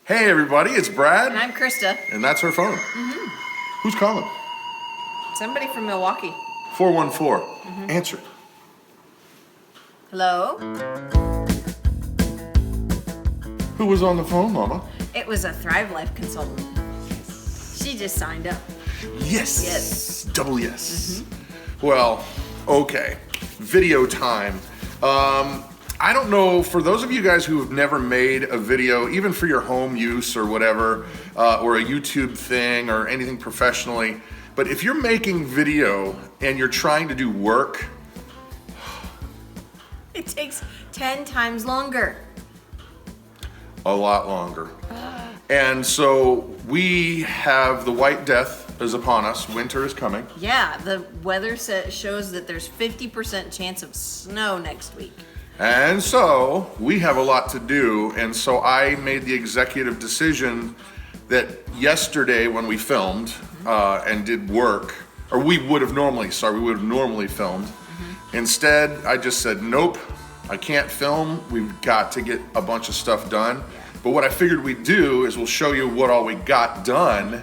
Hey everybody, it's Brad. And I'm Christa. And that's her phone. Who's calling? Somebody from Milwaukee. 414. Answer. Hello? Who was on the phone, Mama? It was a Thrive Life consultant. She just signed up. Yes. Yes. Double yes. Well, okay. Video time. I don't know, for those of you guys who have never made a video, even for your home use or whatever, or a YouTube thing or anything professionally, but if you're making video and you're trying to do work, It takes 10 times longer. a lot longer. And so we have the White Death is upon us. Winter is coming. Yeah, the weather shows that there's 50% chance of snow next week. And so we have a lot to do. And so I made the executive decision that yesterday when we filmed and did work, or we would have normally filmed. Instead, I just said, nope, I can't film. We've got to get a bunch of stuff done. But what I figured we'd do is we'll show you what all we got done.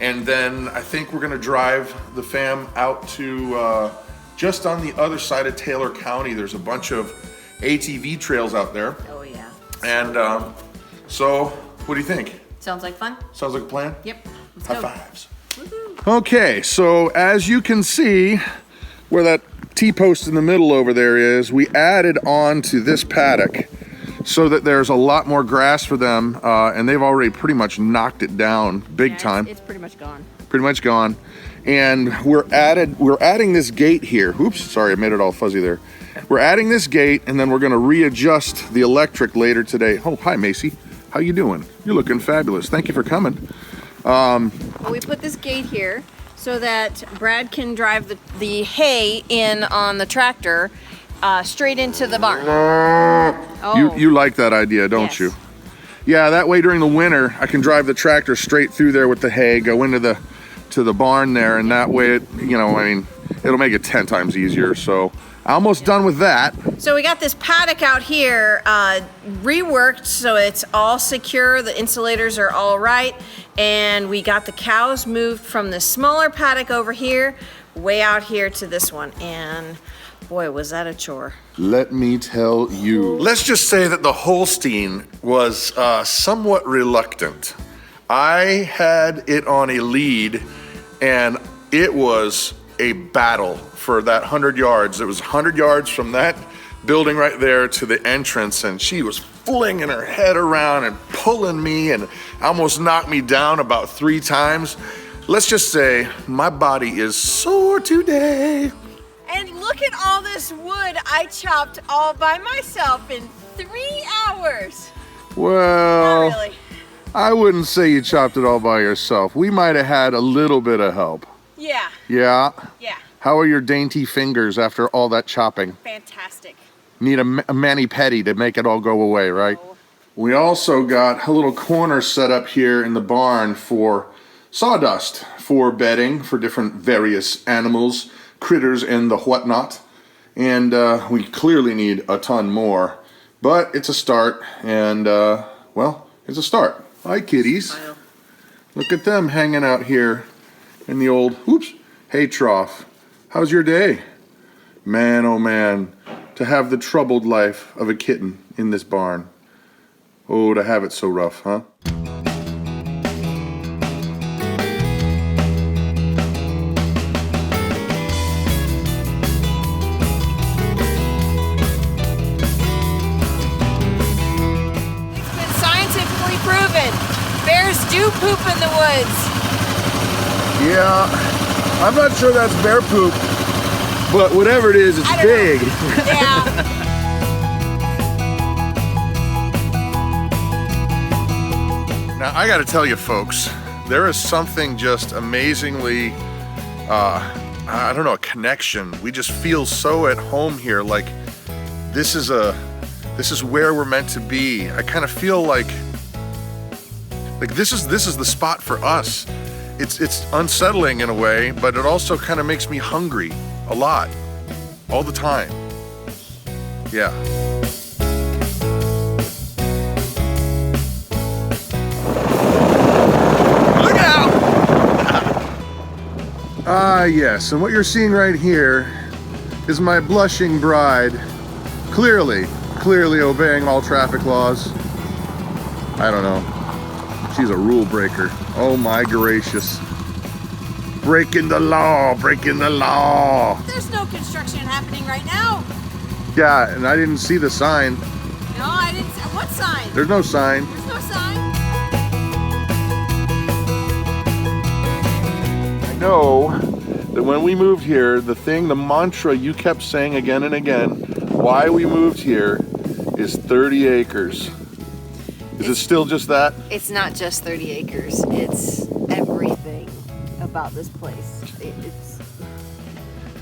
And then I think we're gonna drive the fam out to just on the other side of Taylor County. There's a bunch of ATV trails out there. Oh yeah. And so what do you think? Sounds like fun? Sounds like a plan? Yep. Let's High go. fives. Okay, so as you can see where that T-post in the middle over there is, we added on to this paddock so that there's a lot more grass for them, and they've already pretty much knocked it down big time. It's pretty much gone. Pretty much gone. And we're adding this gate here. Oops, sorry, I made it all fuzzy there. We're adding this gate, and then we're gonna readjust the electric later today. Oh, hi Macy, how you doing? You're looking fabulous, thank you for coming. Well, we put this gate here so that Brad can drive the hay in on the tractor straight into the barn. Oh. You like that idea, don't Yes. you? Yeah, that way during the winter, I can drive the tractor straight through there with the hay, go into the barn there, and that way, it'll make it 10 times easier. So, almost done with that. So we got this paddock out here reworked so it's all secure, the insulators are all right, and we got the cows moved from the smaller paddock over here way out here to this one, and boy, was that a chore. Let me tell you. Let's just say that the Holstein was somewhat reluctant. I had it on a lead, and it was a battle for that 100 yards. It was 100 yards from that building right there to the entrance, and she was flinging her head around and pulling me and almost knocked me down about 3 times. Let's just say my body is sore today. And look at all this wood I chopped all by myself in 3 hours. Well, Not really. I wouldn't say you chopped it all by yourself. We might have had a little bit of help. Yeah, Yeah? yeah, How are your dainty fingers after all that chopping? fantastic. Need a mani-pedi to make it all go away, right? Oh. We also got a little corner set up here in the barn for sawdust, for bedding, for different various animals, critters, and the whatnot. And we clearly need a ton more. But it's a start, and well, it's a start. Hi, kitties. Wow. Look at them hanging out here in the old, hay trough. How's your day? Man, oh man, to have the troubled life of a kitten in this barn. Oh, to have it so rough, huh? It's been scientifically proven. Bears do poop in the woods. Yeah, I'm not sure that's bear poop, but whatever it is, it's I don't big. Yeah. Now, I gotta tell you folks, there is something just amazingly, I don't know, a connection. We just feel so at home here, like this is where we're meant to be. I kind of feel like this is the spot for us. It's unsettling in a way, but it also kind of makes me hungry a lot, all the time. Yeah. Ah, yes, and what you're seeing right here is my blushing bride, clearly obeying all traffic laws. I don't know. She's a rule breaker. Oh my gracious. Breaking the law, breaking the law. There's no construction happening right now. Yeah, and I didn't see the sign. No, I didn't. What sign? There's no sign. There's no sign. I know that when we moved here, the mantra you kept saying again and again, why we moved here is 30 acres. Is it still just that? It's not just 30 acres. It's everything about this place.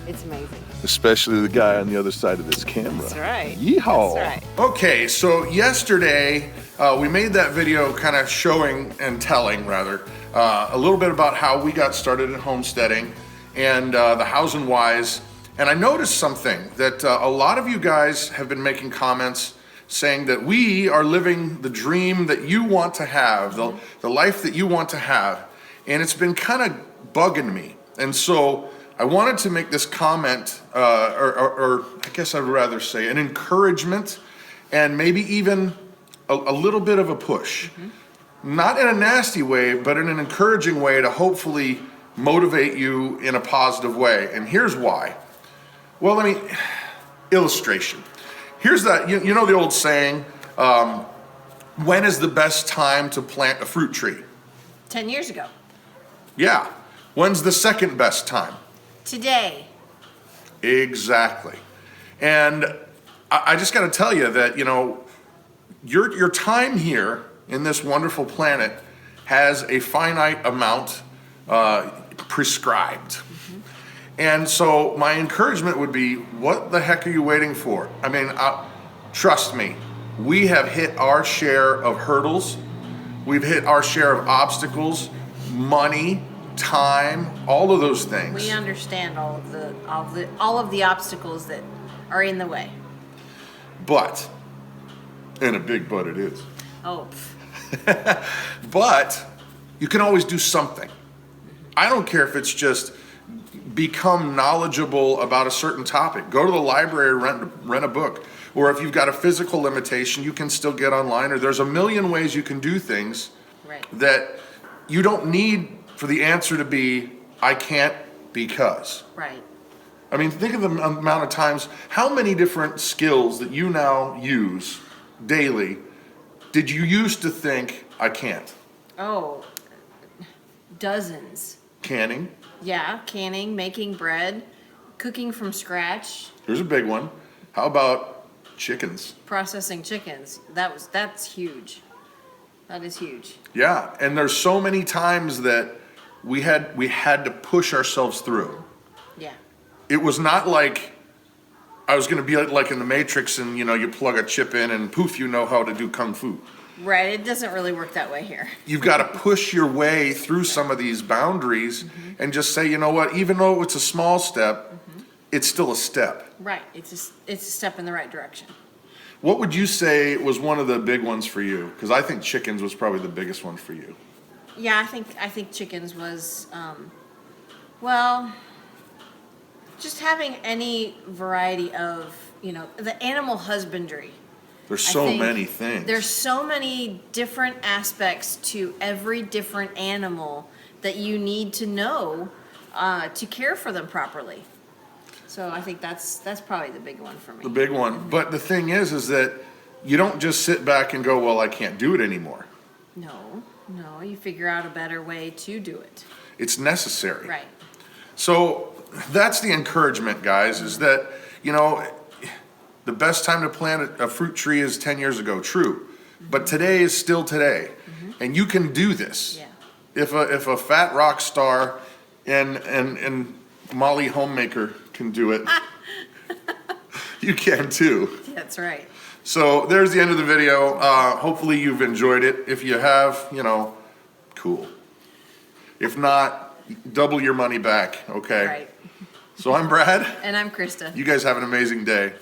It's amazing. Especially the guy on the other side of this camera. That's right. Yeehaw. That's right. Okay, so yesterday we made that video kind of showing and telling, rather, a little bit about how we got started in homesteading and the hows and whys. And I noticed something that a lot of you guys have been making comments saying that we are living the dream that you want to have, the life that you want to have. And it's been kind of bugging me. And so I wanted to make this comment, or I guess I'd rather say an encouragement and maybe even a little bit of a push. Not in a nasty way, but in an encouraging way to hopefully motivate you in a positive way. And here's why. Well, let me, illustration. Here's that, you know the old saying, when is the best time to plant a fruit tree? 10 years ago. Yeah. When's the second best time? Today. Exactly. And I just got to tell you that, you know, your time here in this wonderful planet has a finite amount prescribed. And so my encouragement would be, what the heck are you waiting for? I mean, trust me, we have hit our share of hurdles. We've hit our share of obstacles, money, time, all of those things. We understand all of the obstacles that are in the way. But, and a big but it is. Oh. But you can always do something. I don't care if it's just become knowledgeable about a certain topic. Go to the library, rent a book. Or if you've got a physical limitation, you can still get online. Or there's a million ways you can do things that you don't need for the answer to be, I can't because. Right. I mean, think of the amount of times, how many different skills that you now use daily did you used to think, I can't? Oh, dozens. Canning. Yeah, canning, making bread, cooking from scratch. Here's a big one. How about chickens? Processing chickens. That's huge. That is huge. Yeah, and there's so many times that we had to push ourselves through. Yeah. It was not like I was going to be like in the Matrix and, you know, you plug a chip in and poof, you know how to do kung fu. Right, it doesn't really work that way here. You've got to push your way through some of these boundaries and just say, you know what, even though it's a small step, it's still a step. Right, it's a step in the right direction. What would you say was one of the big ones for you? Because I think chickens was probably the biggest one for you. Yeah, I think chickens was, well, just having any variety of, you know, the animal husbandry. There's so many things. There's so many different aspects to every different animal that you need to know to care for them properly. So I think that's probably the big one for me. The big one. But the thing is that you don't just sit back and go, well, I can't do it anymore. No, you figure out a better way to do it. It's necessary. Right. So that's the encouragement, guys, is that, you know, the best time to plant a fruit tree is 10 years ago, true. But today is still today. And you can do this. Yeah. If a fat rock star and Molly Homemaker can do it, you can too. That's right. So there's the end of the video. Hopefully you've enjoyed it. If you have, you know, cool. If not, double your money back, okay? Right. So I'm Brad. And I'm Christa. You guys have an amazing day.